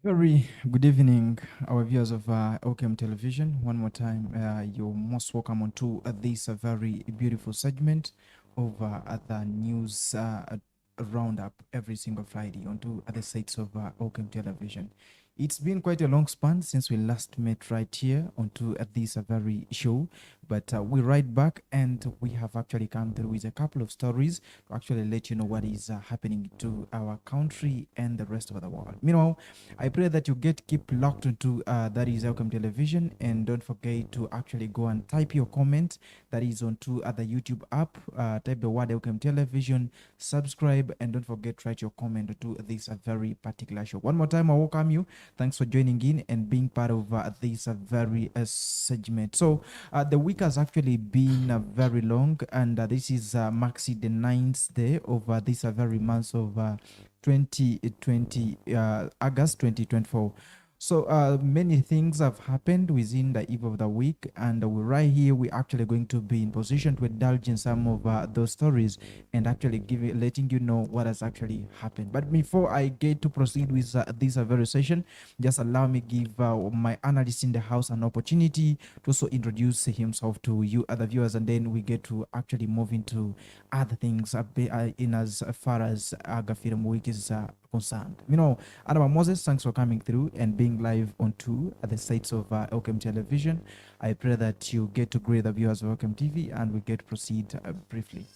Very good evening, our viewers of Elkem Television. One more time, you're most welcome onto this very beautiful segment of the news roundup every single Friday onto other sites of Elkem Television. It's been quite a long span since we last met right here onto this very show, but we're right back and we have actually come through with a couple of stories to actually let you know what is happening to our country and the rest of the world. Meanwhile, I pray that you keep locked into that is Welcome Television, and don't forget to actually go and type your comment that is onto the YouTube app. Type the word Welcome Television, subscribe, and don't forget to write your comment to this very particular show. One more time, I welcome you. Thanks for joining in and being part of this very segment. So the week has actually been very long, and this is maxi the ninth day of this very month of 2020 August 2024. So many things have happened within the eve of the week, and we're right here. We're actually going to be in position to indulge in some of those stories and actually letting you know what has actually happened. But before I get to proceed with this very session, just allow me give my analyst in the house an opportunity to also introduce himself to you other viewers, and then we get to actually move into other things in as far as Agafiire week is concerned. Adama Moses, thanks for coming through and being live on two at the sites of Elkem Television. I pray that you get to greet the viewers of Elkem TV and we get to proceed briefly.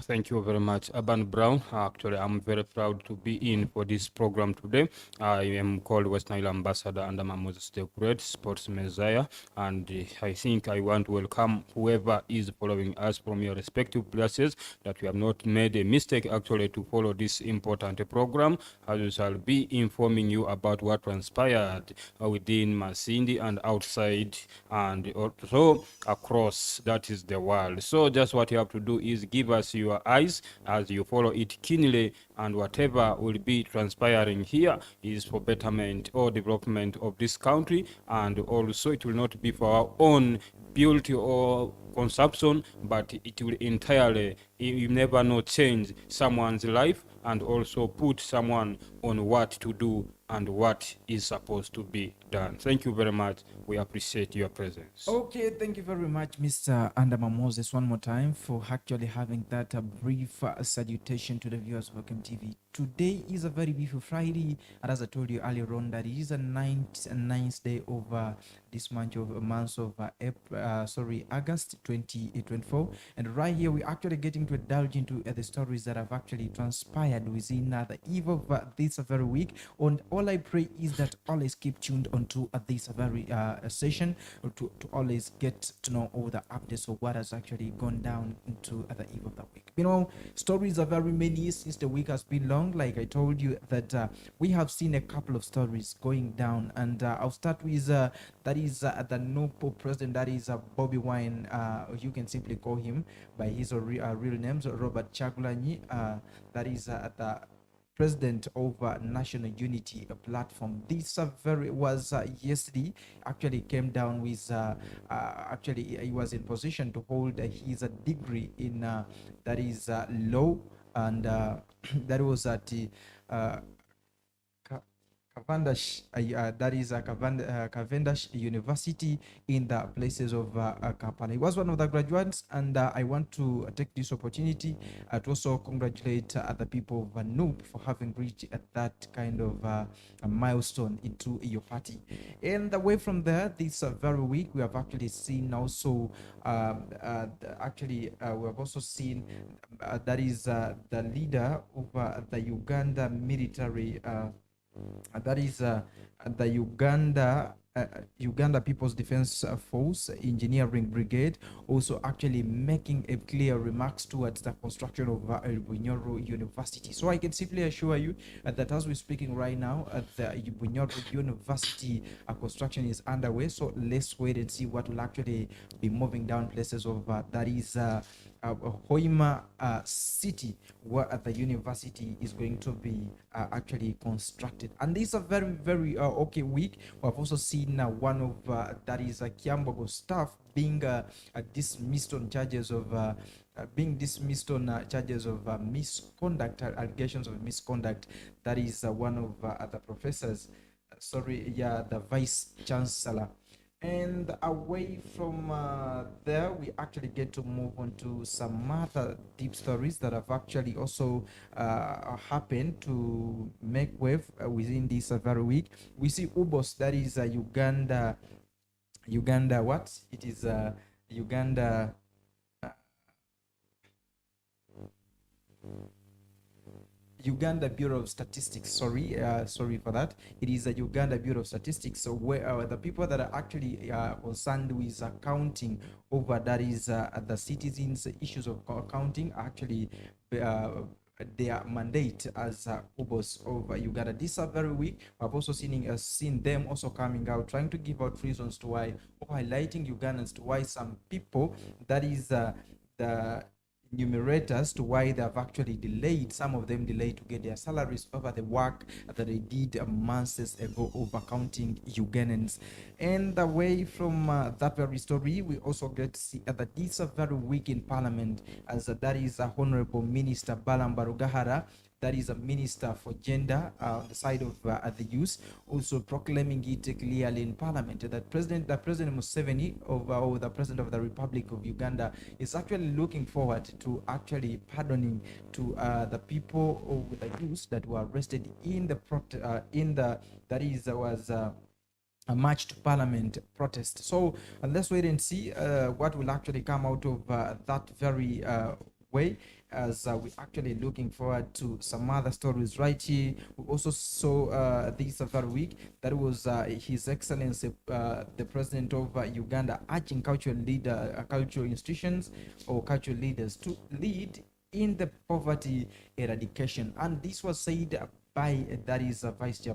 Thank you very much, Urban Brown. Actually, I'm very proud to be in for this program today. I am called West Nile Ambassador under Moses the Great, Sports Messiah, and I think I want to welcome whoever is following us from your respective places, that we have not made a mistake actually to follow this important program, as we shall be informing you about what transpired within Masindi and outside and also across, that is the world. So just what you have to do is give us your eyes as you follow it keenly, and whatever will be transpiring here is for betterment or development of this country, and also it will not be for our own beauty or consumption, but it will entirely, you never know, change someone's life and also put someone on what to do and what is supposed to be done. Thank you very much. We appreciate your presence. Okay, thank you very much, Mr. Andama Moses, one more time for actually having that brief salutation to the viewers of Welcome TV. Today is a very beautiful Friday, and as I told you earlier on, that it is a ninth day of this month of August 2024. And right here, we're actually getting to indulge into the stories that have actually transpired within the eve of this very week. And all I pray is that always keep tuned onto this very session to always get to know all the updates of what has actually gone down into the eve of the week. Stories are very many since the week has been long. Like I told you that we have seen a couple of stories going down, and I'll start with that is the NOPO president, that is Bobby Wine. You can simply call him by his real names, Robert Chagulanyi. That is the president of National Unity Platform. This was yesterday. Actually came down with actually he was in position to hold his degree in that is law, and that was at the Cavendish, that is Cavendish University in the places of Kampala. He was one of the graduates, and I want to take this opportunity to also congratulate the people of NUP for having reached that kind of a milestone into your party. And away from there, this very week, we have actually seen also, we have also seen that is the leader of the Uganda military. That is the Uganda People's Defense Force Engineering Brigade, also actually making a clear remarks towards the construction of El Bunyoro University. So I can simply assure you that as we're speaking right now, the Bunyoro University construction is underway. So let's wait and see what will actually be moving down places of that is Hoima city, where the university is going to be actually constructed. And this is a very, very okay week. We have also seen one of that is Kiambogo staff being dismissed on charges of being dismissed on charges of misconduct, allegations of misconduct. That is one of the professors, the vice chancellor. And away from there, we actually get to move on to some other deep stories that have actually also happened to make wave within this very week. We see UBOS, that is Uganda. What? It is Uganda. Uganda Bureau of Statistics. Sorry for that. It is a Uganda Bureau of Statistics. So where the people that are actually concerned with accounting over, that is the citizens' issues of accounting, actually their mandate as UBOS of Uganda. This very week, I've also seen them also coming out, trying to give out reasons to why, or highlighting Ugandans to why some people, that is the enumerators, to why they have actually delayed, some of them delayed to get their salaries over the work that they did months ago of accounting Ugandans. And away from that very story, we also get to see that this very week in Parliament, as that is Honorable Minister Balam Barugahara, that is a minister for gender on the side of the youth, also proclaiming it clearly in Parliament that President Museveni, or the President of the Republic of Uganda, is actually looking forward to actually pardoning to the people of the youth that were arrested in the a march to Parliament protest. So let's wait and see what will actually come out of that very way, as we're actually looking forward to some other stories right here. We also saw this very week that was His Excellency the President of Uganda urging cultural institutions or cultural leaders to lead in the poverty eradication, and this was said by that is Vice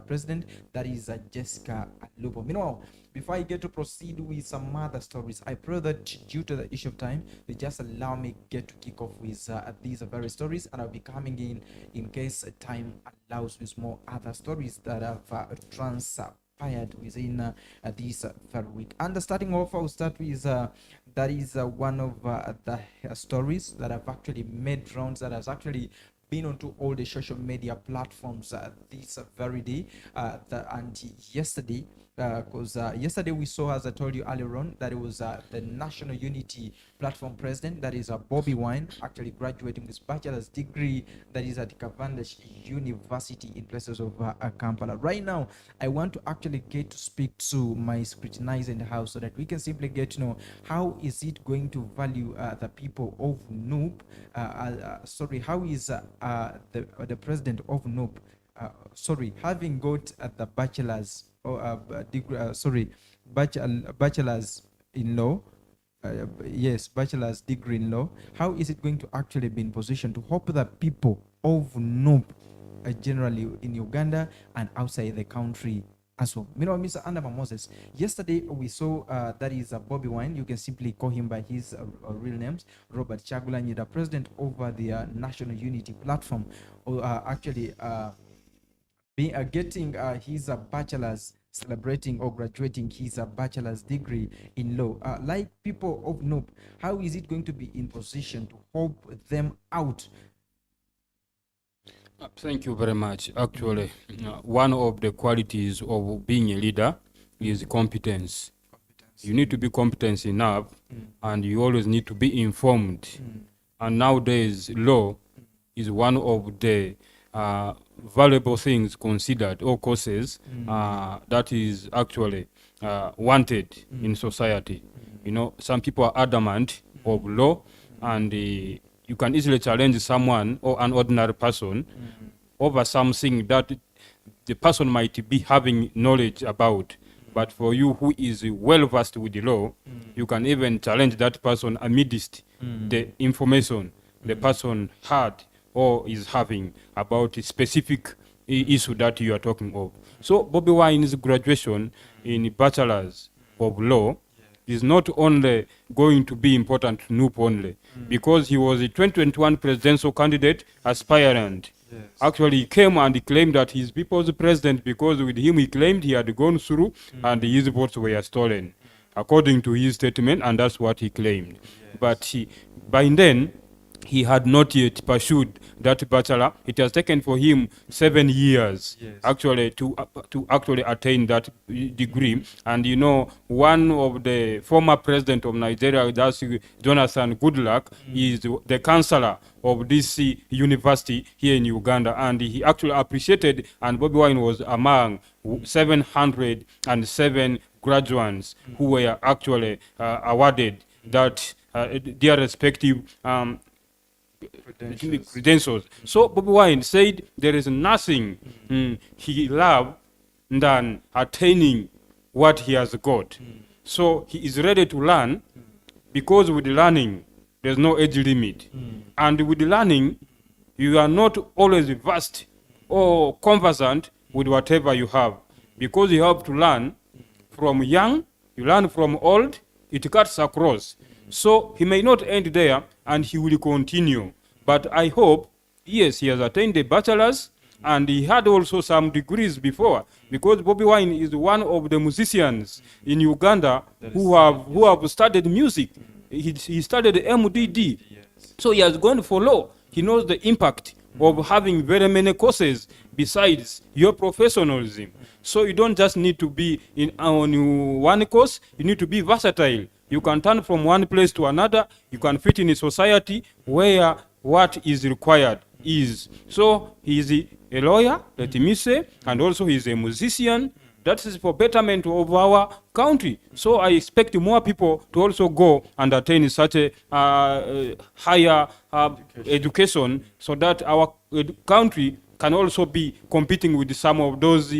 President, that is Jessica Lupo. Meanwhile, before I get to proceed with some other stories, I pray that due to the issue of time, they just allow me get to kick off with these very stories, and I'll be coming in case time allows, with more other stories that have transpired within this very week. And starting off, I'll start with that is one of the stories that have actually made rounds, that has actually been onto all the social media platforms this very day and yesterday, because yesterday we saw, as I told you earlier on, that it was the National Unity Platform President, that is Bobby Wine, actually graduating with his bachelor's degree, that is at Kabarwana University in places of Kampala. Right now, I want to actually get to speak to my scrutinizer in the house, so that we can simply get to know how is it going to value the people of Noob. How is the president of Noob, having got the bachelor's bachelor's in law, bachelor's degree in law, how is it going to actually be in position to help the people of Noob generally in Uganda and outside the country as well? Meanwhile, Mr. Andama Moses, yesterday we saw that is Bobby Wine. You can simply call him by his real names, Robert Chagulanyi, the president over the National Unity Platform, getting his bachelor's, celebrating or graduating his bachelor's degree in law. Like people of Noob, how is it going to be in position to help them out? Thank you very much. Actually, one of the qualities of being a leader is competence. You need to be competent enough, and you always need to be informed. And nowadays, law is one of the valuable things considered, or courses that is actually wanted in society. You know, some people are adamant of law, and you can easily challenge someone or an ordinary person over something that the person might be having knowledge about. But for you who is well versed with the law, you can even challenge that person amidst the information the person had or is having about a specific issue that you are talking of. So Bobby Wine's graduation in Bachelor's of Law is not only going to be important to Noob only, because he was a 2021 presidential candidate aspirant. Yes. Actually, he came and he claimed that he's people's president because with him he claimed he had gone through and his votes were stolen. according to his statement, and that's what he claimed. But by then, he had not yet pursued that bachelor. It has taken for him 7 years actually to actually attain that degree. And you know, one of the former president of Nigeria, that's Jonathan Goodluck, is the chancellor of this university here in Uganda, and he actually appreciated, and Bobby Wine was among 707 graduates who were actually awarded that their respective credentials. So Bobby Wine said there is nothing he loved than attaining what he has got. So he is ready to learn, because with learning there's no age limit. And with learning, you are not always versed or conversant with whatever you have, because you have to learn from young, you learn from old, it cuts across. So he may not end there, and he will continue. But I hope, yes, he has attained a bachelor's, and he had also some degrees before, because Bobby Wine is one of the musicians in Uganda who have studied music. He studied MDD. So he has gone for law. He knows the impact of having very many courses besides your professionalism. So you don't just need to be on one course, you need to be versatile. You can turn from one place to another. You can fit in a society where what is required is. So he is a lawyer, let me say, and also he is a musician. That is for betterment of our country. So I expect more people to also go and attain such a higher education, so that our country can also be competing with some of those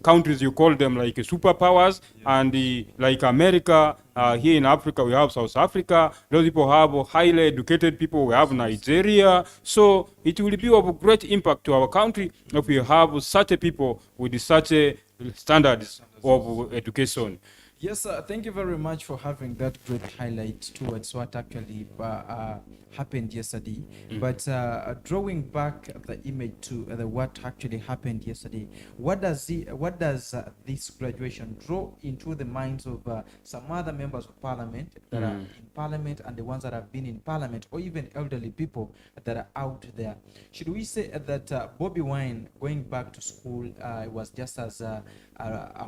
countries, you call them like superpowers, and like America. Here in Africa, we have South Africa. Those people have highly educated people. We have Nigeria. So it will be of great impact to our country if we have such a people with such a standards of education. Yes, thank you very much for having that great highlight towards what actually happened yesterday. But drawing back the image to what actually happened yesterday, what does this graduation draw into the minds of some other members of parliament that are in parliament, and the ones that have been in parliament, or even elderly people that are out there? Should we say that Bobby Wine going back to school was just as a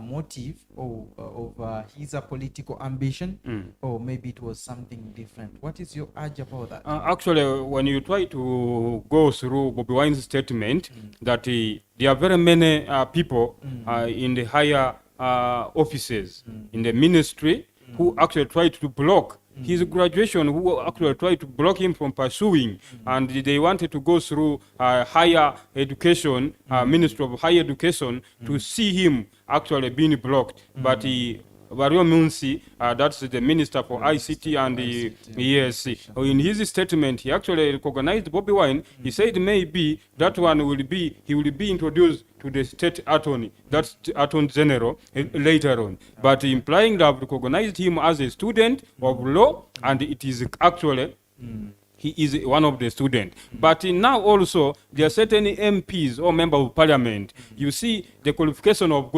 motive of his political ambition, or maybe it was something different? What is your urge about that? Actually, when you try to go through Bobby Wine's statement, that there are very many people in the higher offices in the ministry who actually tried to block his graduation, who actually tried to block him from pursuing, and they wanted to go through higher education, Ministry of Higher Education, to see him actually being blocked. But Bario Munsi, that's the Minister for ICT, and yes, in his statement, he actually recognized Bobby Wine. He said maybe that one will be introduced to the state attorney, that's the attorney general, later on. But implying that I've recognized him as a student of law, and it is actually he is one of the students. But now also there are certain MPs or members of parliament. You see the qualification of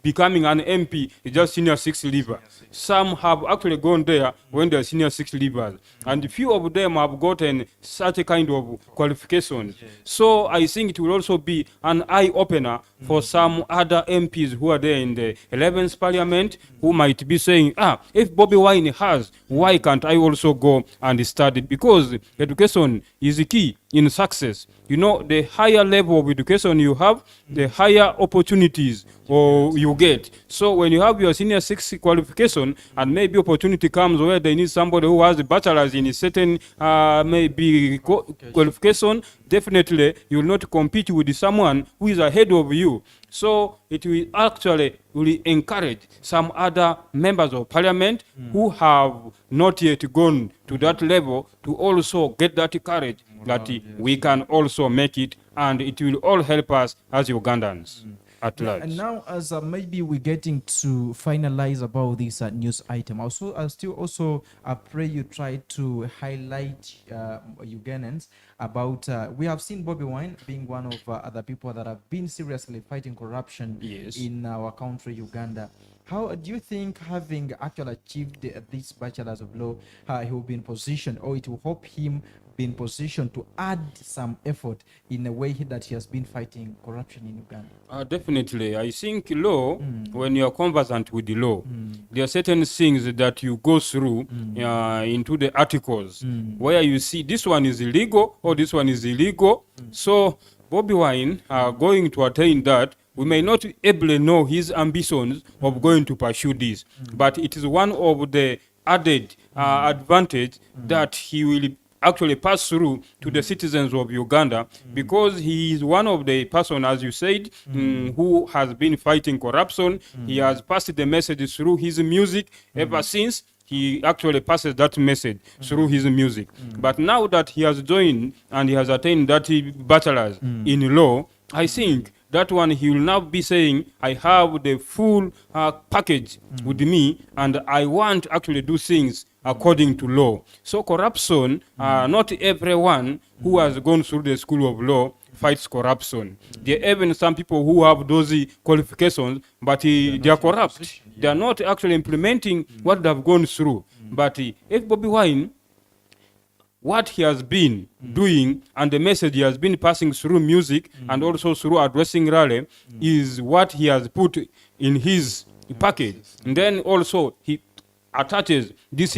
becoming an MP is just senior 6 leaver. Some have actually gone there when they're senior 6 leavers, and few of them have gotten such a kind of qualifications. So I think it will also be an eye-opener for some other MPs who are there in the 11th parliament, who might be saying, if Bobby Wine has, why can't I also go and study? Because education is the key in success. You know, the higher level of education you have, the higher opportunities you get. So when you have your senior 6 qualification, and maybe opportunity comes where they need somebody who has a bachelor's in a certain maybe qualification, definitely you will not compete with someone who is ahead of you. So it will actually encourage some other members of parliament who have not yet gone to that level to also get that courage that we can also make it, and it will all help us as Ugandans at large. And now, as maybe we're getting to finalize about this news item, I still also pray you try to highlight Ugandans about, we have seen Bobby Wine being one of other people that have been seriously fighting corruption in our country, Uganda. How do you think, having actually achieved this bachelor's of law, he will be in position, or it will help him be in position to add some effort in a way that he has been fighting corruption in Uganda? Definitely. I think law, when you are conversant with the law, there are certain things that you go through into the articles where you see this one is illegal or this one is illegal. So Bobby Wine going to attain that, we may not able to know his ambitions of going to pursue this, but it is one of the added advantage that he will actually pass through to the citizens of Uganda, because he is one of the person, as you said, who has been fighting corruption. He has passed the message through his music ever since. He actually passes that message through his music. But now that he has joined and he has attained that bachelor's in law, I think that one he will now be saying, I have the full package with me, and I want to actually do things according to law. So corruption, not everyone who has gone through the school of law fights corruption. There are even some people who have those qualifications, but they are corrupt. They are not actually implementing what they have gone through. But if Bobby Wine, what he has been doing and the message he has been passing through music and also through addressing rally is what he has put in his package. And then also he attaches this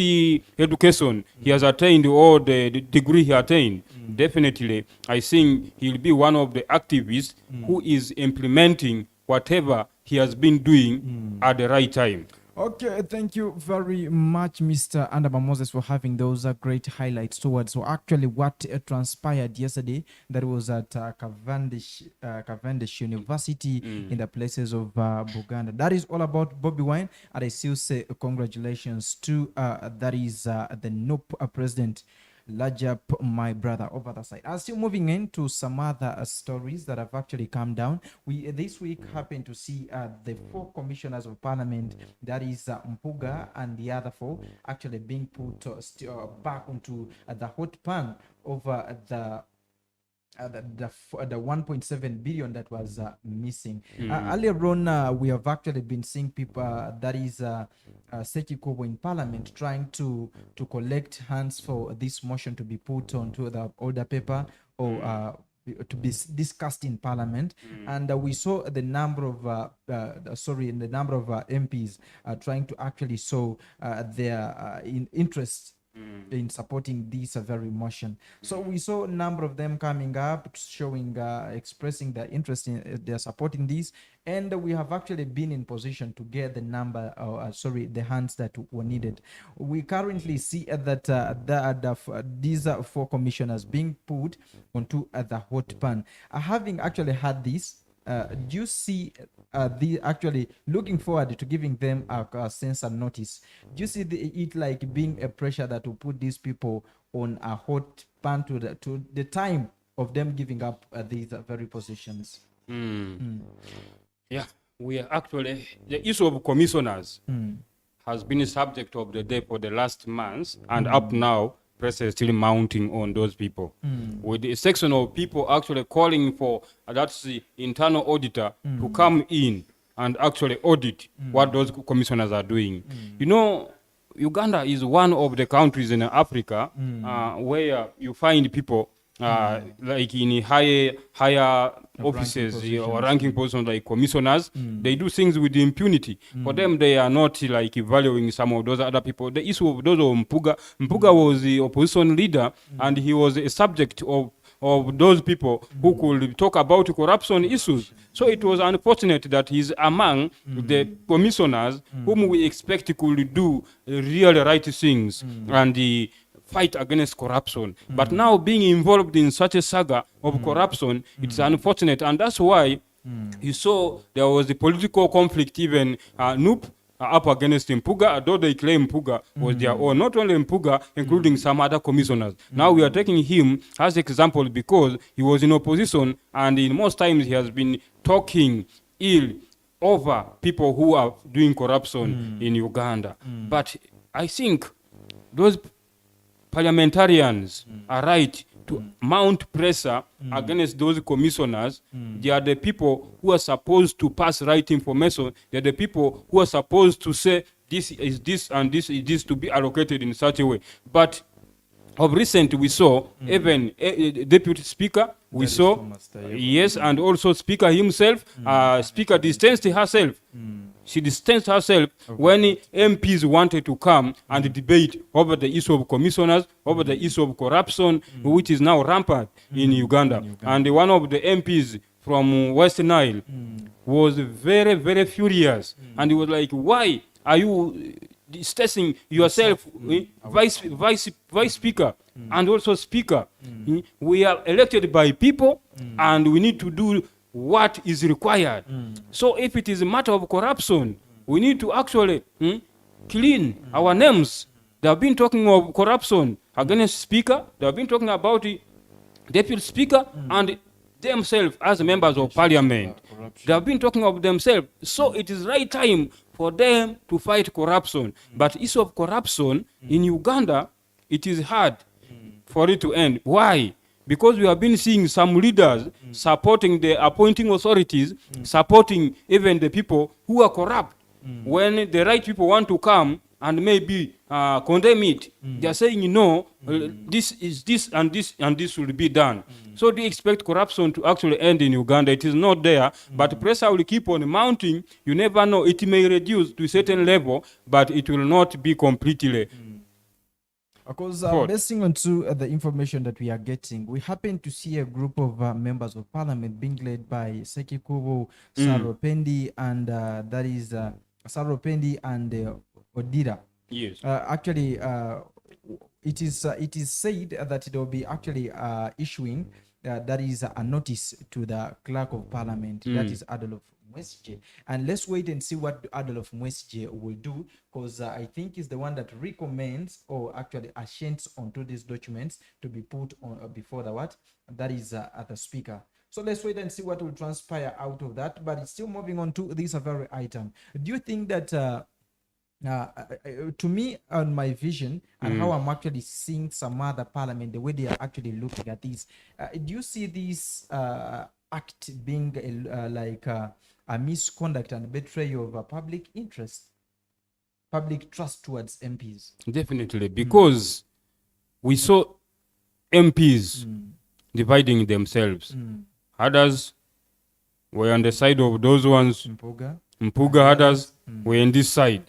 education he has attained, or the degree he attained. Definitely, I think he'll be one of the activists who is implementing whatever he has been doing at the right time. Okay, thank you very much, Mr. Andaba Moses, for having those great highlights towards. So actually what transpired yesterday, that was at Cavendish University in the places of Buganda. That is all about Bobby Wine, and I still say congratulations to that is the NOP president, Lajap, my brother, over the side. I'm still moving into some other stories that have actually come down. We this week happened to see the 4 commissioners of parliament, that is Mpuga and the other 4, actually being put back onto the hot pan over the 1.7 billion that was missing. Earlier on, we have actually been seeing people that is Sekikobo in parliament trying to collect hands for this motion to be put onto the order paper, or to be discussed in parliament. And we saw the number of MPs trying to actually show their interest in supporting this very motion. So we saw a number of them coming up, showing, expressing their interest in they're supporting this, and we have actually been in position to get the number, the hands that were needed. We currently see that these 4 commissioners being put onto the hot pan. Having actually had this, do you see the actually looking forward to giving them a sense and notice? Do you see it like being a pressure that will put these people on a hot pan to the time of them giving up these very positions? Yeah, we are actually, the issue of commissioners has been a subject of the day for the last months, and up now pressure is still mounting on those people, with a section of people actually calling for that's the internal auditor to come in and actually audit what those commissioners are doing. You know, Uganda is one of the countries in Africa where you find people like in higher offices or ranking positions like commissioners. They do things with impunity. For them, they are not like valuing some of those other people. The issue of those of Mpuga was the opposition leader, and he was a subject of those people who could talk about corruption issues. So it was unfortunate that he's among the commissioners whom we expect could do really right things and fight against corruption. But now being involved in such a saga of corruption, it's unfortunate. And that's why you saw there was a political conflict, even NUP up against Mpuga, though they claim Mpuga was their own. Not only Mpuga, including some other commissioners. Now we are taking him as example because he was in opposition, and in most times he has been talking ill over people who are doing corruption in Uganda. But I think those parliamentarians are right to mount pressure against those commissioners. They are the people who are supposed to pass right information. They are the people who are supposed to say this is this and this is this to be allocated in such a way. But of recent, we saw even Deputy Speaker, we saw, yes, and also Speaker himself, Speaker distanced herself. She distanced herself when MPs wanted to come and debate over the issue of commissioners, over the issue of corruption, which is now rampant in Uganda. And one of the MPs from West Nile was very, very furious. And he was like, why are you distancing yourself, vice speaker and also speaker? We are elected by people and we need to do what is required. So if it is a matter of corruption, we need to actually clean our names. They have been talking of corruption against speaker. They have been talking about the deputy speaker and themselves as members of parliament. They have been talking of themselves. So it is right time for them to fight corruption. But issue of corruption in Uganda, it is hard for it to end. Why? Because we have been seeing some leaders supporting the appointing authorities, supporting even the people who are corrupt. When the right people want to come and maybe condemn it, they are saying, no, this is this and this and this will be done. So do you expect corruption to actually end in Uganda? It is not there, but pressure will keep on mounting. You never know. It may reduce to a certain level, but it will not be completely. Because basing on the information that we are getting, we happen to see a group of members of parliament being led by Seki Kubo, Saropendi, and that is Saropendi and Odira. Yes. Actually, it is said that they will be actually issuing that is a notice to the clerk of parliament, that is Adolf Mwesije. And let's wait and see what Adolf Mwesije will do, because I think he's the one that recommends or actually assents onto these documents to be put on before the what? That is the speaker. So let's wait and see what will transpire out of that. But it's still moving on to this very item. Do you think that to me, on my vision and how I'm actually seeing some other parliament, the way they are actually looking at this, do you see this act being like a misconduct and betrayal of public interest, public trust towards MPs? Definitely, because we saw MPs dividing themselves. Others were on the side of those ones. Mpuga, others were on this side.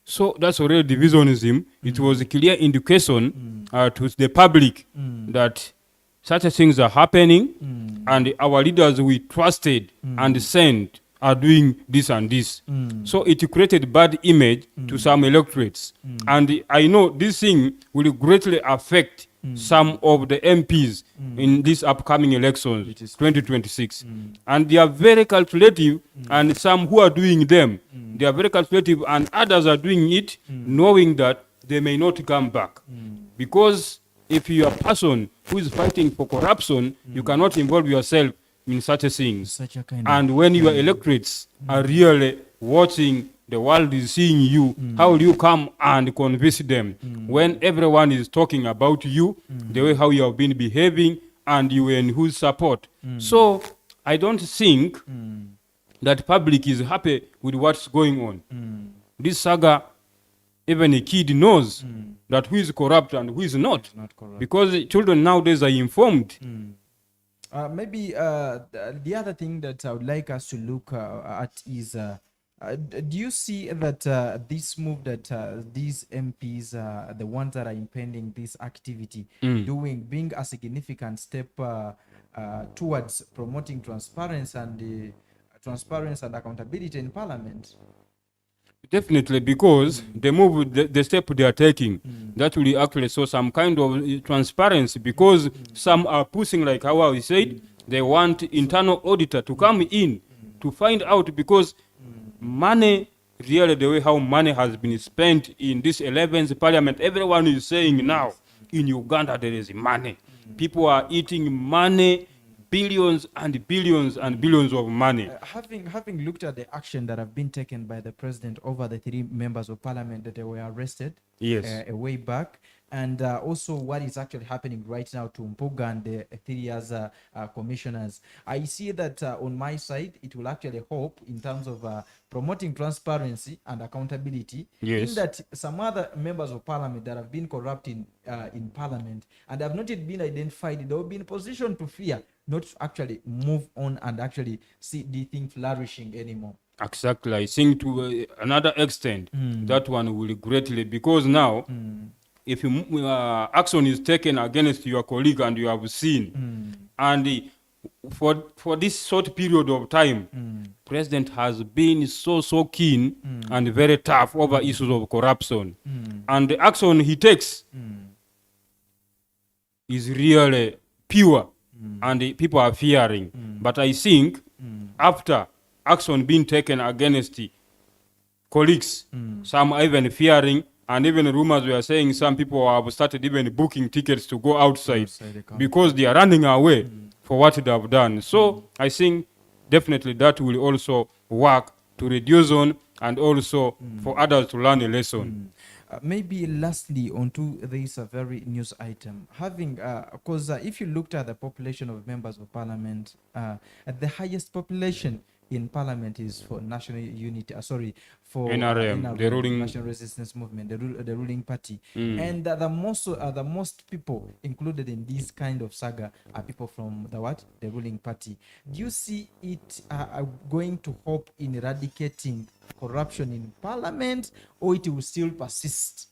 So that's already divisionism. It was a clear indication to the public that such things are happening, and our leaders we trusted and sent are doing this and this. So it created bad image to some electorates. And I know this thing will greatly affect some of the MPs in these upcoming elections, 2026. And they are very calculative, and some who are doing them, they are very calculative, and others are doing it knowing that they may not come back. Because if you are a person who is fighting for corruption, you cannot involve yourself in such a thing. And when your electorates are really watching, the world is seeing you, how will you come and convince them when everyone is talking about you, the way how you have been behaving, and you in whose support? So I don't think that public is happy with what's going on. This saga, even a kid knows that who is corrupt and who is not, because children nowadays are informed. Maybe the other thing that I would like us to look at is, do you see that this move that these MPs, the ones that are impending this activity, being a significant step towards promoting transparency and accountability in Parliament? Definitely, because the move, the step they are taking, that will actually show some kind of transparency, because some are pushing, like how I said, they want internal auditor to come in to find out, because money, really the way how money has been spent in this 11th parliament, everyone is saying now in Uganda there is money. People are eating money, billions and billions and billions of money. Having looked at the action that have been taken by the president over the 3 members of parliament that they were arrested a way back, and also what is actually happening right now to Mpuga and the 3 years commissioners. I see that on my side, it will actually help in terms of promoting transparency and accountability. Yes. In that some other members of parliament that have been corrupt in parliament and have not yet been identified, they will be in position to fear not to actually move on and actually see the thing flourishing anymore. Exactly. I think to another extent, that one will greatly, because now, if action is taken against your colleague and you have seen, and for this short period of time, president has been so keen and very tough over issues of corruption, and the action he takes is really pure, and the people are fearing. But I think after action being taken against the colleagues, some are even fearing, and even rumors were saying some people have started even booking tickets to go outside because they are running away for what they have done. So I think definitely that will also work to reduce on, and also for others to learn a lesson. Maybe lastly onto this very news item, having because if you looked at the population of members of parliament, the highest population in parliament is for national unity, for NRM, the ruling National Resistance Movement, the ruling party, and the most people included in this kind of saga are people from the ruling party. Do you see it going to help in eradicating corruption in parliament, or it will still persist?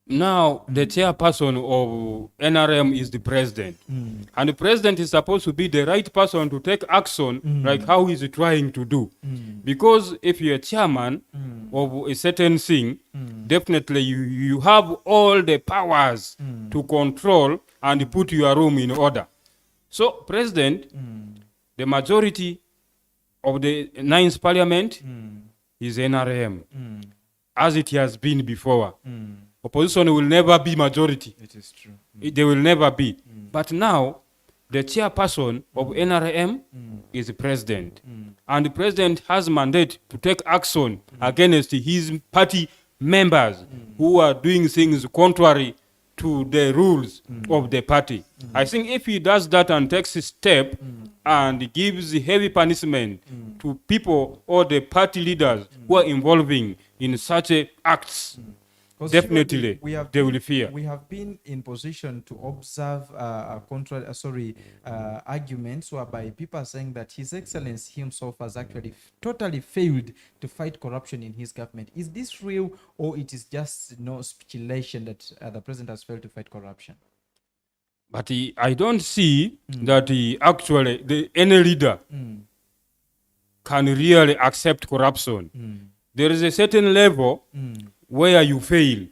Now, the chairperson of NRM is the president. And the president is supposed to be the right person to take action, like how he's trying to do. Because if you're a chairman of a certain thing, definitely you have all the powers to control and put your room in order. So, president, the majority of the 9th parliament is NRM, as it has been before. Opposition will never be majority. It is true. They will never be. But now, the chairperson of NRM is the president. And the president has mandate to take action against his party members who are doing things contrary to the rules of the party. I think if he does that and takes a step and gives heavy punishment to people or the party leaders who are involving in such acts, definitely they will fear. We have been in position to observe arguments whereby people are saying that His Excellency himself has actually totally failed to fight corruption in his government. Is this real, or it is just speculation that the president has failed to fight corruption? But I don't see that actually any leader can really accept corruption. There is a certain level where you fail,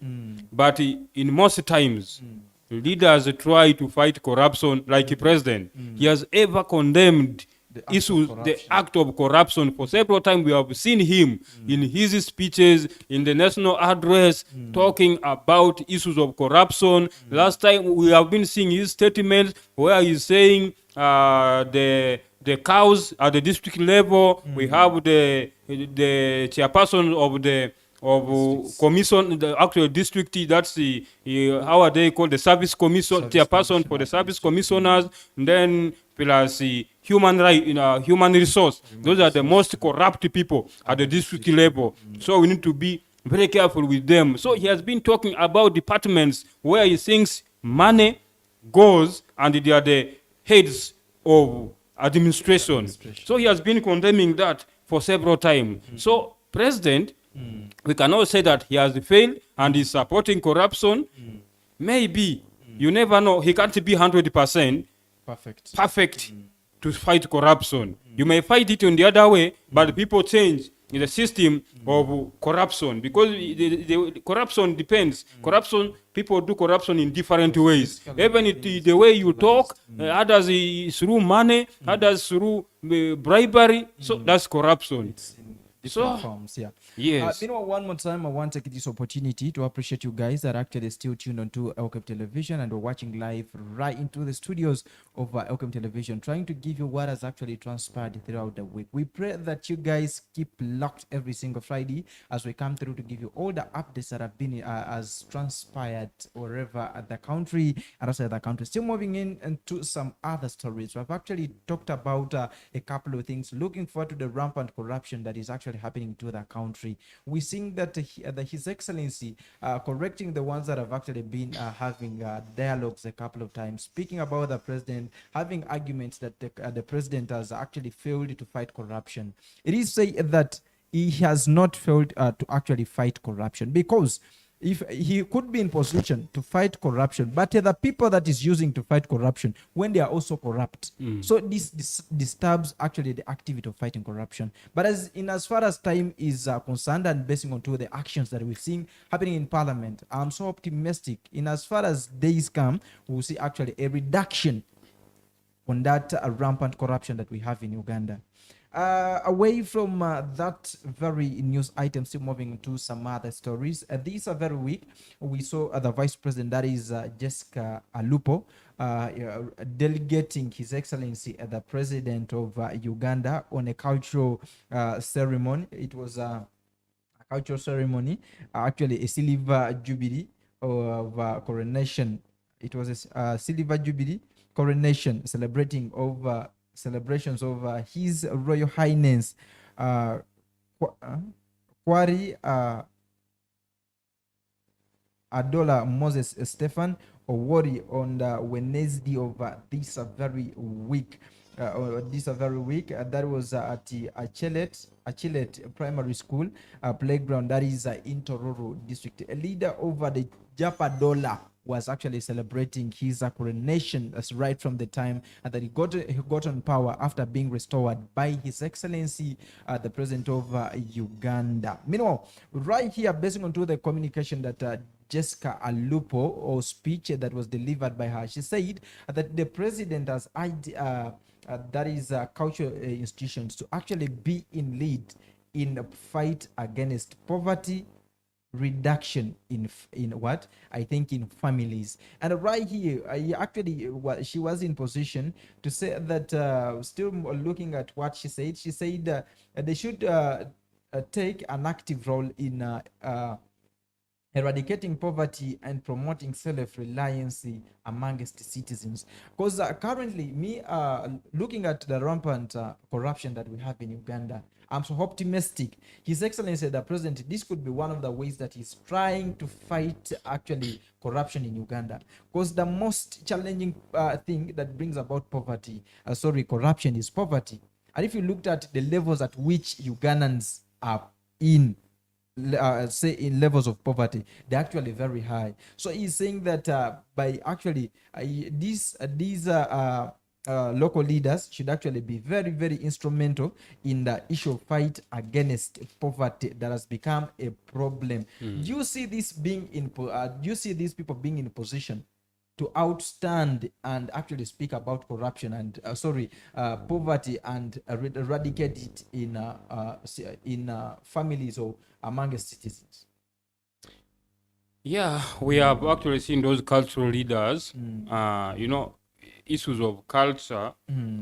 but in most times leaders try to fight corruption. Like the president, he has ever condemned the act of corruption for several times. We have seen him in his speeches, in the national address, talking about issues of corruption. Last time we have been seeing his statements where he's saying the cows at the district level. We have the chairperson of the commission, the actual district, that's the how are they called, the service commission, chairperson for the service commissioners, and then plus human resource. Those are the most corrupt people at the district level. So we need to be very careful with them. So he has been talking about departments where he thinks money goes and they are the heads of administration. So he has been condemning that for several times. So president, we cannot say that he has failed and is supporting corruption. Maybe, you never know, he can't be 100% perfect to fight corruption. You may fight it in the other way, but people change in the system of corruption, because the corruption depends. Corruption, people do corruption in different ways. Even the way you talk, others is through money, others through bribery. So that's corruption. different forms. Yeah. Yes. One more time, I want to take this opportunity to appreciate you guys that actually still tuned onto Elkem Television and we're watching live right into the studios of Elkem Television, trying to give you what has actually transpired throughout the week. We pray that you guys keep locked every single Friday as we come through to give you all the updates that have been as transpired wherever at the country and outside the country. Still moving in into some other stories. We've actually talked about a couple of things, looking forward to the rampant corruption that is actually happening to the country. We're seeing that His Excellency correcting the ones that have actually been having dialogues a couple of times, speaking about the president, having arguments that the president has actually failed to fight corruption. It is said that he has not failed to actually fight corruption, because if he could be in position to fight corruption, but the people that is using to fight corruption, when they are also corrupt, so this disturbs actually the activity of fighting corruption. But as far as time is concerned, and basing on to the actions that we've seen happening in Parliament, I'm so optimistic. In as far as days come, we'll see actually a reduction on that rampant corruption that we have in Uganda. Away from that very news item, still moving to some other stories. These are very weak. We saw the vice president, that is Jessica Alupo, delegating His Excellency the president of Uganda on a cultural ceremony. It was a cultural ceremony, actually a silver jubilee of coronation. It was a silver jubilee coronation celebrating over celebrations of His Royal Highness Kwari Adola Moses Stephen Owori on the Wednesday of this very week. That was at the Achilet Primary School playground, that is in Tororo district. A leader over the Japadola was actually celebrating his coronation right from the time that he got on power after being restored by His Excellency the President of Uganda. Meanwhile, right here, based on to the communication that Jessica Alupo, or speech that was delivered by her, she said that the president has that is cultural institutions to actually be in lead in the fight against poverty, reduction in what I think in families. And right here, she was in position to say that, still looking at what she said they should take an active role in eradicating poverty and promoting self-reliance amongst citizens. Because currently, looking at the rampant corruption that we have in Uganda, I'm so optimistic. His Excellency the President, this could be one of the ways that he's trying to fight actually corruption in Uganda. Because the most challenging thing that brings about corruption is poverty. And if you looked at the levels at which Ugandans are in, say in levels of poverty, they're actually very high. So he's saying that by actually these local leaders should actually be very, very instrumental in the issue of fight against poverty that has become a problem. Do you see this being in? Do you see these people being in a position to outstand and actually speak about corruption and poverty and eradicate it in families or amongst citizens? Yeah, we have actually seen those cultural leaders. Issues of culture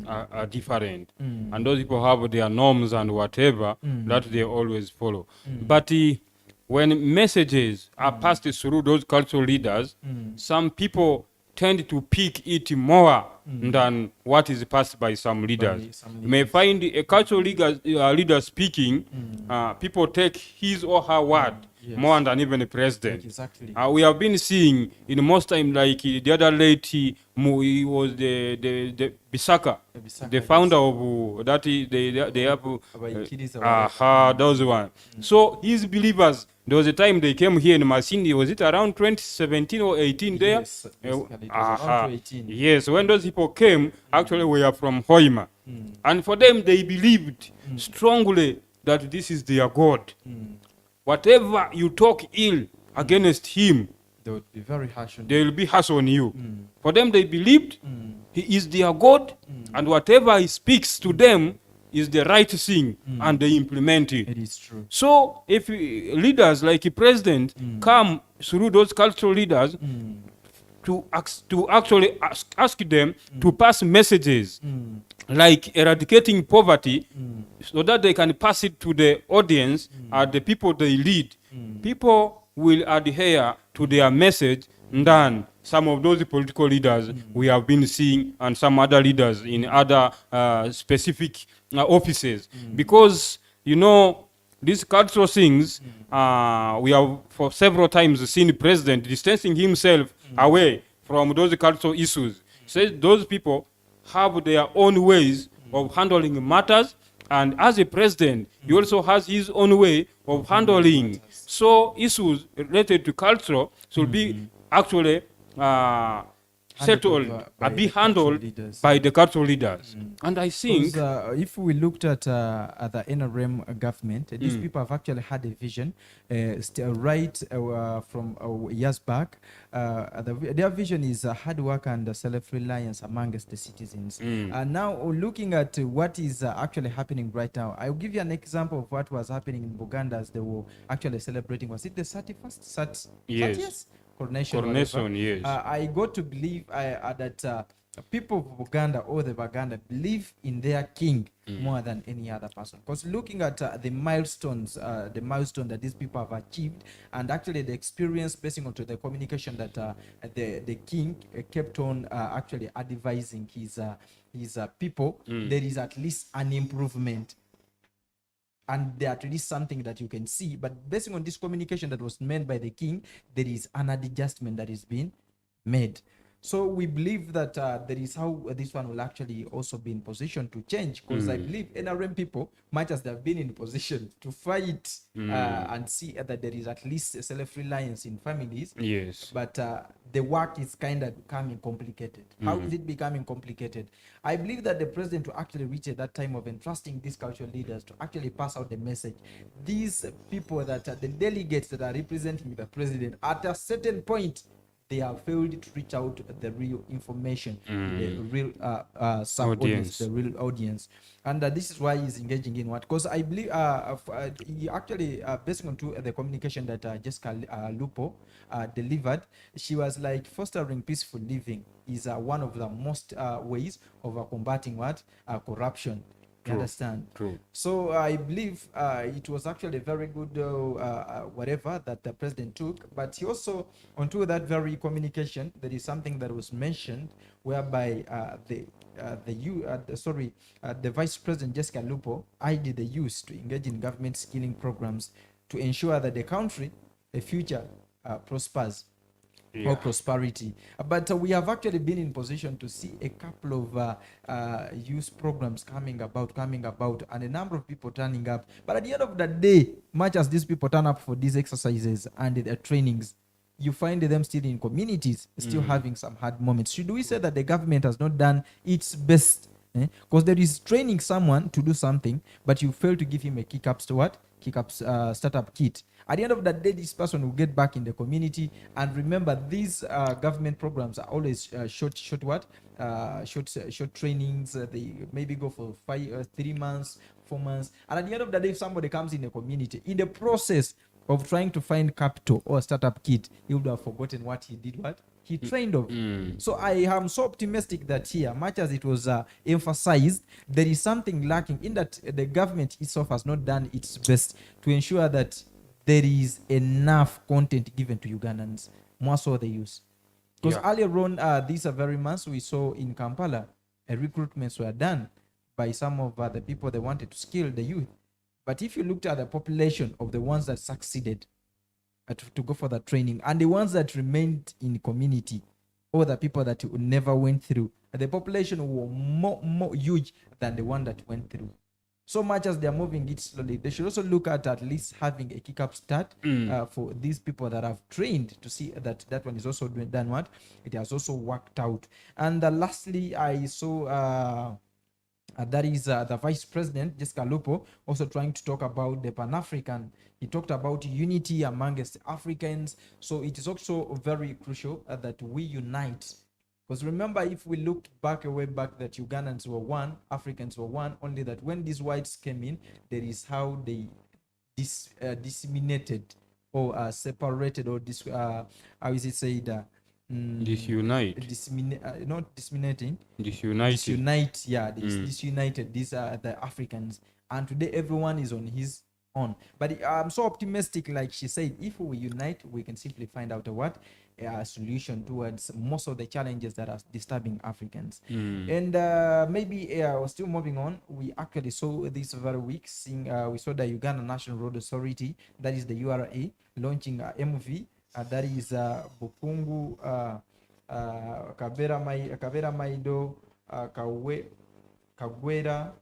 are different, and those people have their norms and whatever that they always follow. But when messages are passed through those cultural leaders, some people tend to pick it more than what is passed by some leaders. You may find a cultural leader speaking, people take his or her word more than even the president. Exactly. We have been seeing in most time, like the other lady, he was the Bisaka, the founder of that. They have those one. So his believers. There was a time they came here in Masindi. Was it around 2017 or 18 there? Yes, basically, it was around 2018. Yes, when those people came, actually we are from Hoima. And for them, they believed strongly that this is their God. Whatever you talk ill against him, they would be very harsh on they will be harsh on you. For them, they believed he is their God, and whatever he speaks to them, is the right thing and they implement it. It is true. So if leaders like the president come through those cultural leaders to actually ask them to pass messages like eradicating poverty so that they can pass it to the audience the people they lead, people will adhere to their message than some of those political leaders we have been seeing and some other leaders in other specific offices. Because, you know, these cultural things, we have for several times seen the president distancing himself away from those cultural issues. Says those people have their own ways of handling matters, and as a president, he also has his own way of handling. So issues related to culture should be actually settled, be handled by the cultural leaders. And I think if we looked at the NRM government, these people have actually had a vision right from years back. Their vision is hard work and self-reliance amongst the citizens. Now, looking at what is actually happening right now, I'll give you an example of what was happening in Uganda as they were actually celebrating. Was it the 31st? Yes. Coronation, yes. I got to believe that people of Uganda or the Baganda believe in their king more than any other person. Because looking at the milestone that these people have achieved, and actually the experience basing onto the communication that the king kept on actually advising his people, there is at least an improvement. And there at least something that you can see. But based on this communication that was made by the king, there is an adjustment that is being made. So we believe that there is how this one will actually also be in position to change. Because I believe NRM people, much as they have been in position to fight and see that there is at least a self-reliance in families. Yes. But the work is kind of becoming complicated. How is it becoming complicated? I believe that the president will actually reach at that time of entrusting these cultural leaders to actually pass out the message. These people that are the delegates that are representing the president, at a certain point, they have failed to reach out the real information, the real audience, the real audience. And this is why he's engaging in what? Because I believe he actually, based on the communication that Jessica Lupo delivered, she was like, fostering peaceful living is one of the most ways of combating what? Corruption. You understand? True. So I believe it was actually a very good whatever that the president took, but he also, onto that very communication, there is something that was mentioned whereby the vice president Jessica Lupo urged the youth to engage in government skilling programs to ensure that the country, the future, prospers. Or prosperity. But we have actually been in position to see a couple of youth programs coming about, and a number of people turning up. But at the end of the day, much as these people turn up for these exercises and the trainings, you find them still in communities, still having some hard moments. Should we say that the government has not done its best? Because there is training someone to do something, but you fail to give him a startup kit. At the end of the day, this person will get back in the community. And remember, these government programs are always short trainings. They maybe go for 3 months, 4 months. And at the end of the day, if somebody comes in the community, in the process of trying to find capital or startup kit, he would have forgotten what he did, what he trained of. So I am so optimistic that here, much as it was emphasized, there is something lacking in that the government itself has not done its best to ensure that there is enough content given to Ugandans, more so the youth. Because earlier on, these are very months we saw in Kampala, recruitments were done by some of the people they wanted to skill the youth. But if you looked at the population of the ones that succeeded to go for the training and the ones that remained in community, or the people that never went through, the population were more huge than the one that went through. So much as they are moving it slowly, they should also look at least having a kick-up start for these people that have trained to see that one is also done what? It has also worked out. And lastly, I saw that is the Vice President, Jessica Lupo, also trying to talk about the Pan-African. He talked about unity amongst Africans. So it is also very crucial that we unite Because remember, if we look back way back, that Ugandans were one, Africans were one, only that when these whites came in, there is how they disseminated or separated, or how is it said? Disunite. Not disseminating, Disunited. disunite. Yeah, disunited. These are the Africans, and today everyone is on his own. But I'm so optimistic, like she said, if we unite, we can simply find out a solution towards most of the challenges that are disturbing Africans. And maybe still moving on, we actually saw this very week, we saw the Uganda National Road Authority, that is the URA, launching MV, that is Bukungu, Kabera Maido, Kagwera.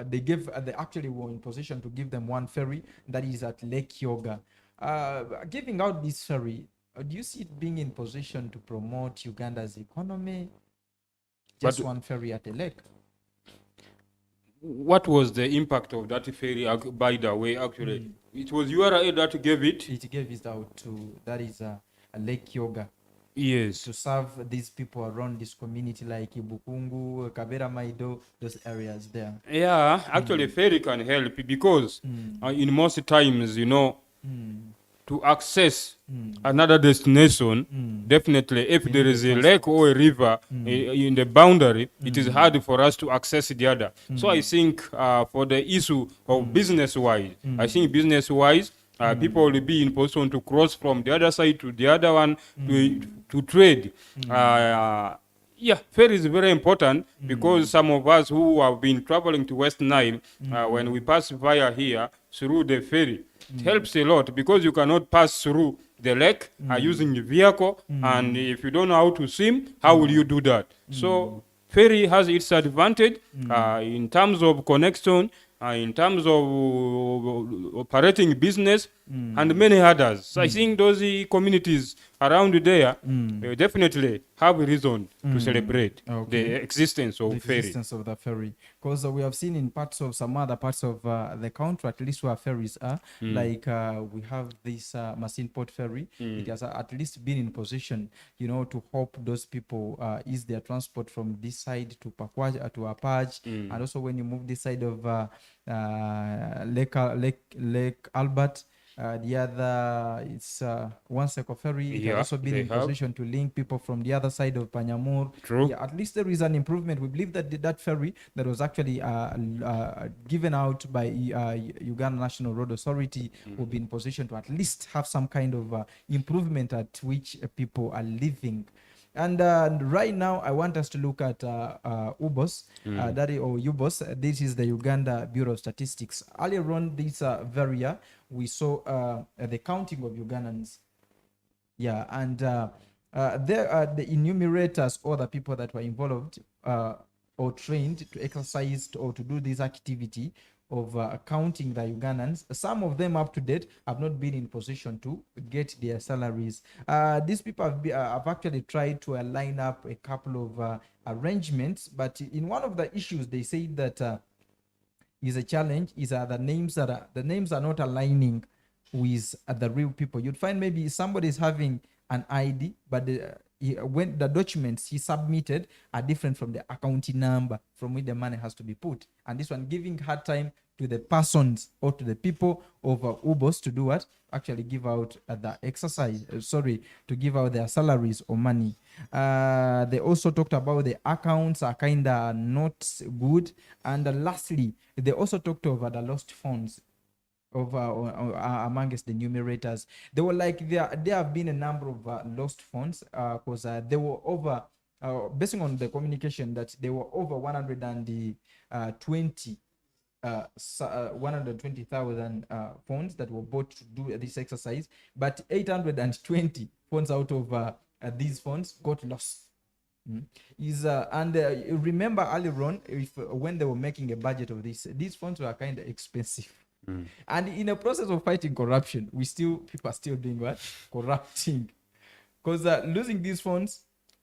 They actually were in position to give them one ferry, that is at Lake Yoga. Giving out this ferry, do you see it being in position to promote Uganda's economy? Just one ferry at a lake. What was the impact of that ferry, by the way, actually? It was URA that gave it? It gave it out to, that is a Lake Yoga. Yes. To serve these people around this community, like Ibukungu, Kabera Maido, those areas there. Yeah, actually ferry can help, because in most times, to access another destination, definitely if there is a lake or a river in the boundary, it is hard for us to access the other. So I think for the issue of business-wise, I think business-wise, people will be in position to cross from the other side to the other one to trade. Yeah, ferry is very important, because some of us who have been traveling to West Nile, when we pass via here through the ferry, it helps a lot, because you cannot pass through the lake using the vehicle, and if you don't know how to swim, how will you do that? So ferry has its advantage in terms of connection, in terms of operating business, and many others. So I think those communities around there definitely have a reason to celebrate the existence of ferry. The existence of the ferry. Because we have seen in some other parts of the country, at least where ferries are, like we have this Masindi Port ferry. It has at least been in position, to help those people ease their transport from this side to Apaj, and also when you move this side of Lake Albert, the other, it's one cycle ferry. It has also been in position to link people from the other side of Panyamur. True. Yeah, at least there is an improvement. We believe that that ferry that was actually given out by Uganda National Road Authority will be in position to at least have some kind of improvement at which people are living. And right now, I want us to look at UBOS, UBOS. This is the Uganda Bureau of Statistics. Earlier on this very year, we saw the counting of Ugandans. Yeah, and there are the enumerators, or the people that were involved or trained to exercise or to do this activity of counting the Ugandans. Some of them up to date have not been in position to get their salaries. These people have actually tried to line up a couple of arrangements, but in one of the issues they say that is a challenge is the names are not aligning with the real people. You'd find maybe somebody is having an ID, but when the documents he submitted are different from the accounting number from which the money has to be put, and this one giving hard time to the persons or to the people of UBOS to do what? Actually give out to give out their salaries or money. They also talked about the accounts are kind of not good, and lastly they also talked over the lost funds amongst the numerators. They were like, there have been a number of lost funds because they were over, based on the communication, that they were over 120,000 phones that were bought to do this exercise, but 820 phones out of these phones got lost. Remember earlier on, when they were making a budget of this, these phones were kind of expensive. And in the process of fighting corruption, people are still doing what? Corrupting. Because losing these funds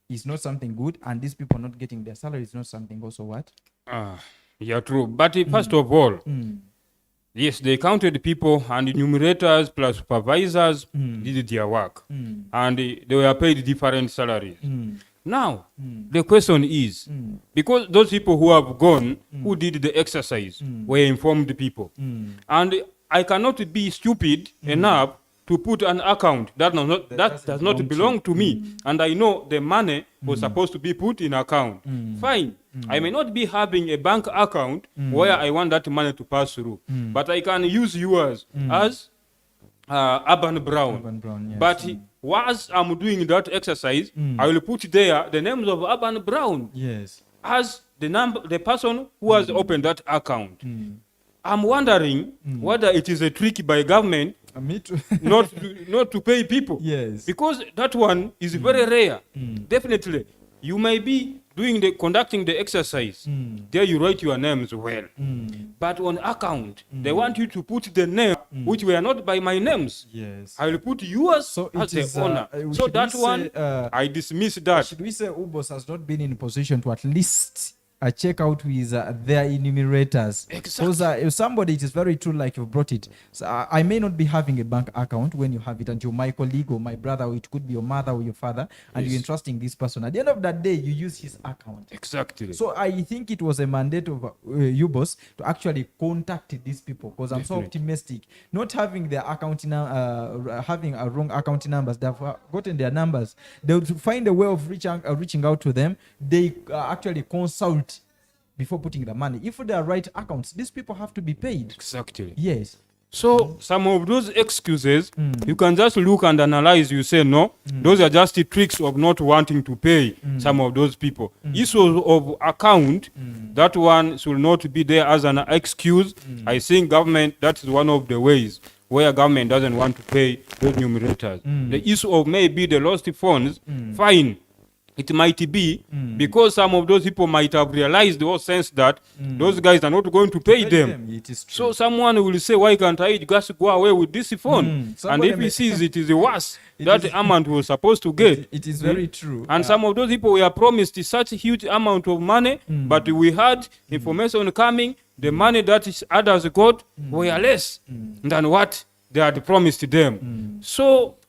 is not something good, and these people not getting their salary is not something also what? Yeah, true. But first of all, Yes, they counted people, and enumerators plus supervisors did their work, and they were paid different salaries. Now, the question is, because those people who have gone, who did the exercise, were informed people, and I cannot be stupid enough to put an account that does not belong to me, and I know the money was supposed to be put in account. Fine. I may not be having a bank account where I want that money to pass through, but I can use yours as Urban Brown. Urban Brown, yes. But once I'm doing that exercise, I will put there the names of Urban Brown Yes. as the person who has opened that account. I'm wondering whether it is a trick by government Me too. not to pay people. Yes. Because that one is very rare. Definitely, you may be conducting the exercise. There you write your names well. But on account, they want you to put the name which were not by my names. Yes. I will put yours So as it is, the owner. So should we that say, one, I dismiss that. Should we say Ubos has not been in position to at least check out with their enumerators? Exactly. Because if somebody, it is very true, like you brought it. So I may not be having a bank account when you have it, and you're my colleague or my brother, or it could be your mother or your father, and you're entrusting this person. At the end of that day, you use his account. Exactly. So I think it was a mandate of UBOS to actually contact these people, because I'm so optimistic. Not having their account having a wrong account numbers, they've gotten their numbers. They would find a way of reaching out to them. They actually consult before putting the money. If they are right accounts, these people have to be paid. Exactly. Yes. So some of those excuses, you can just look and analyze. You say, no, those are just the tricks of not wanting to pay some of those people. Issues of account, that one should not be there as an excuse. I think government, that is one of the ways where government doesn't want to pay those numerators. The issue of maybe the lost funds, fine. It might be because some of those people might have realized or sense that those guys are not going to pay them. It is true. So someone will say, why can't I just go away with this phone? And if he sees it is worse, that amount was supposed to get. It is very true. And some of those people were promised such a huge amount of money, but we had information coming, the money that others got were less than what they had promised them.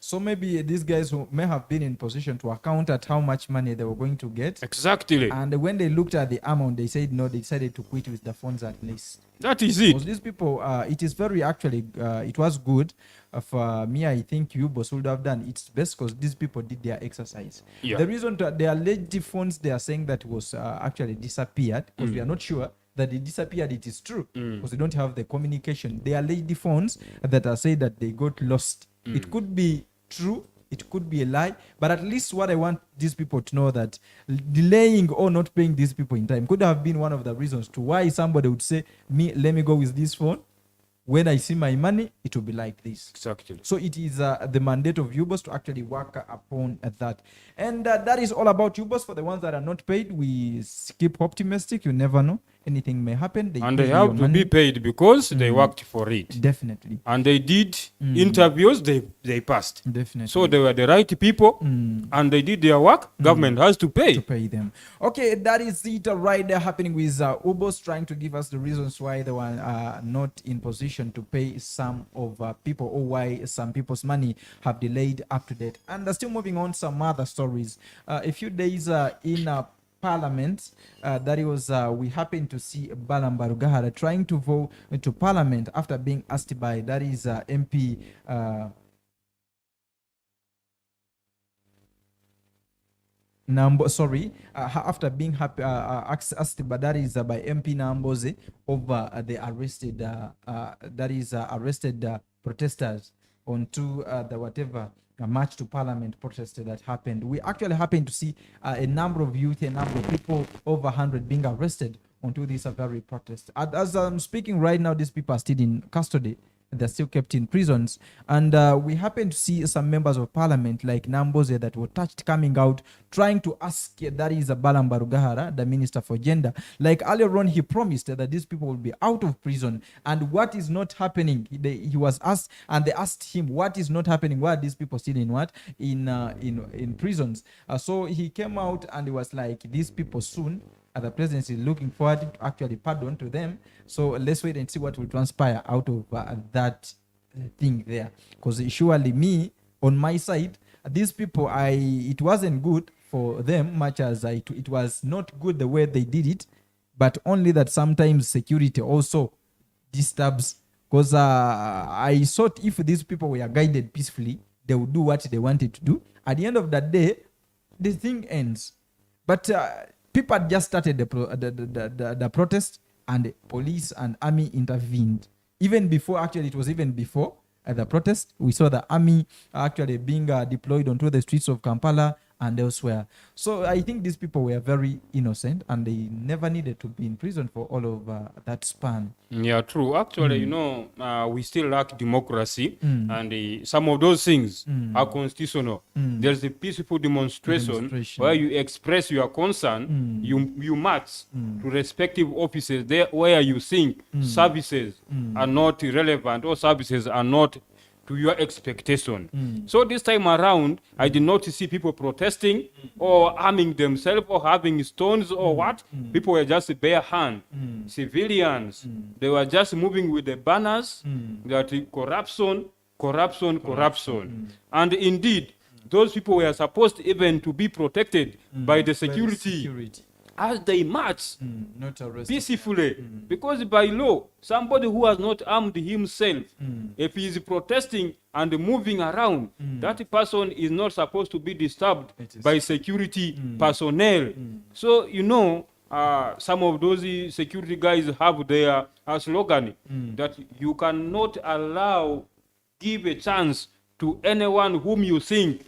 So maybe these guys who may have been in position to account at how much money they were going to get. Exactly. And when they looked at the amount, they said no, they decided to quit with the funds at least. That is it. Because these people, it is very actually, it was good. For me, I think UBOS would have done its best because these people did their exercise. Yeah. The reason that their alleged funds, they are saying that was actually disappeared, because we are not sure that it disappeared. It is true because we don't have the communication. They are alleged funds that are saying that they got lost. It could be true, it could be a lie, but at least what I want these people to know, that delaying or not paying these people in time could have been one of the reasons to why somebody would say, let me go with this phone. When I see my money, it will be like this. Exactly. So it is the mandate of UBOS to actually work upon that. And that is all about UBOS. For the ones that are not paid, we keep optimistic. You never know. Anything may happen. And they have to be paid because they worked for it. Definitely. And they did interviews, they passed. Definitely. So they were the right people and they did their work. Government has to pay. To pay them. Okay, that is it right there happening with UBOS trying to give us the reasons why they were not in position to pay some of people, or why some people's money have delayed up to date. And still moving on, some other stories. A few days in Parliament, that it was we happened to see Balamba Rugahara trying to vote into Parliament after being asked by that is MP after being asked by that is by MP Namboze over the arrested protesters onto the whatever a march to Parliament protest that happened. We actually happened to see a number of youth, a number of people, over 100 being arrested onto this very protest. As I'm speaking right now, these people are still in custody. They're still kept in prisons. And we happen to see some members of Parliament like Namboze that were touched coming out, trying to ask, that is Balamba Rugahara, the Minister for Gender. Like earlier on, he promised that these people will be out of prison. And what is not happening? He was asked, and they asked him, what is not happening? Why are these people still in what? In prisons. So he came out and he was like, these people soon the president is looking forward to actually pardon to them. So let's wait and see what will transpire out of that thing there. Because surely me, on my side, these people, it wasn't good for them much as it was not good the way they did it, but only that sometimes security also disturbs. Because I thought if these people were guided peacefully, they would do what they wanted to do. At the end of that day, the thing ends. But people had just started the protest, and the police and army intervened. Even before, actually, it was even before the protest, we saw the army actually being deployed onto the streets of Kampala and elsewhere. So I think these people were very innocent, and they never needed to be in prison for all of that span. Yeah, true. Actually, you know, we still lack democracy, and some of those things are constitutional. There's a peaceful demonstration where you express your concern, you march to respective offices there where you think services are not relevant or services are not to your expectation. So this time around, I did not see people protesting or arming themselves or having stones or what. People were just bare hand, civilians. They were just moving with the banners that corruption, corruption, corruption. And indeed, those people were supposed even to be protected by the security. As they march not peacefully, because by law, somebody who has not armed himself, if he is protesting and moving around, that person is not supposed to be disturbed by security personnel. So, you know, some of those security guys have their slogan that you cannot give a chance to anyone whom you think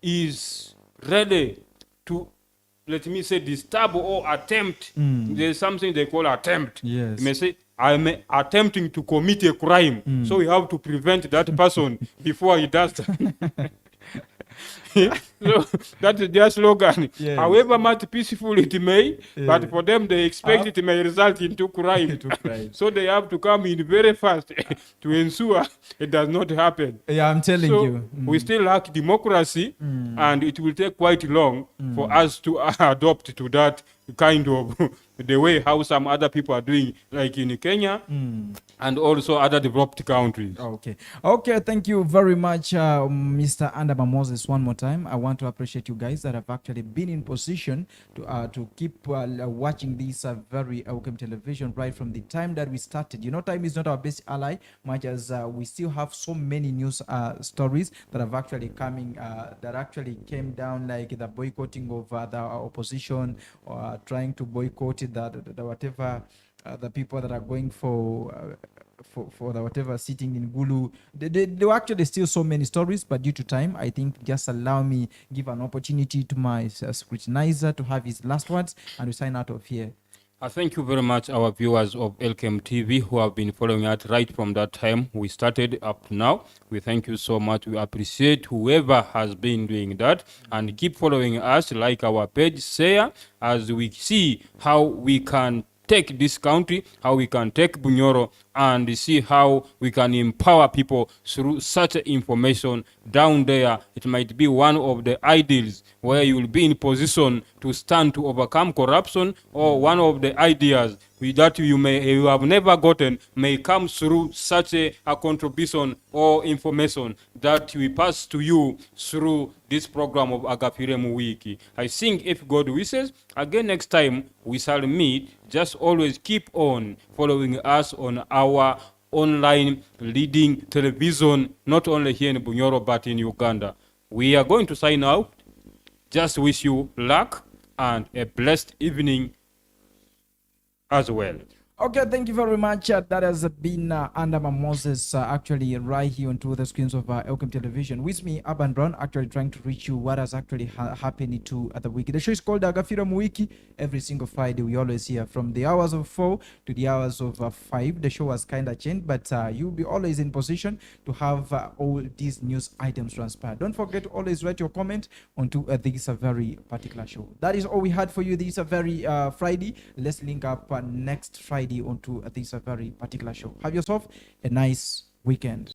is ready to, let me say, disturb or attempt. There's something they call attempt. Yes. You may say, I'm attempting to commit a crime. So we have to prevent that person before he does that. So that is their slogan. Yes. However much peaceful it may, but for them they expect it may result into crime. So they have to come in very fast to ensure it does not happen. Yeah, I'm telling So you. we still lack democracy, and it will take quite long for us to adopt to that kind of the way how some other people are doing, like in Kenya and also other developed countries. Okay, thank you very much, Mr. Andama Moses. One more time, I want to appreciate you guys that have actually been in position to keep watching this very Elkem television right from the time that we started. You know, time is not our best ally, much as we still have so many news stories that have actually coming that actually came down, like the boycotting of the opposition, or trying to boycott the whatever the people that are going for the whatever sitting in Gulu. There were actually still so many stories, but due to time, I think just allow me give an opportunity to my scrutinizer to have his last words, and we sign out of here. Thank you very much, our viewers of Elkem TV who have been following us right from that time we started up to now. We thank you so much. We appreciate whoever has been doing that, and keep following us, like our page, share, as we see how we can take this country, how we can take Bunyoro, and see how we can empower people through such information down there. It might be one of the ideals where you will be in position to stand to overcome corruption, or one of the ideas that you have never gotten may come through such a contribution or information that we pass to you through this program of Agafiire Wiki. I think if God wishes, again next time we shall meet. Just always keep on following us on our online leading television, not only here in Bunyoro but in Uganda. We are going to sign out. Just wish you luck and a blessed evening as well. Okay, thank you very much. That has been Andama Moses, actually right here onto the screens of Elkem television. With me, Urban Brown, actually trying to reach you what has actually happened to the wiki. The show is called Agafiire Wiki. Every single Friday, we always hear from the hours of 4 to the hours of 5. The show has kind of changed, but you'll be always in position to have all these news items transpired. Don't forget to always write your comment onto this very particular show. That is all we had for you this very Friday. Let's link up next Friday onto this very particular show. Have yourself a nice weekend.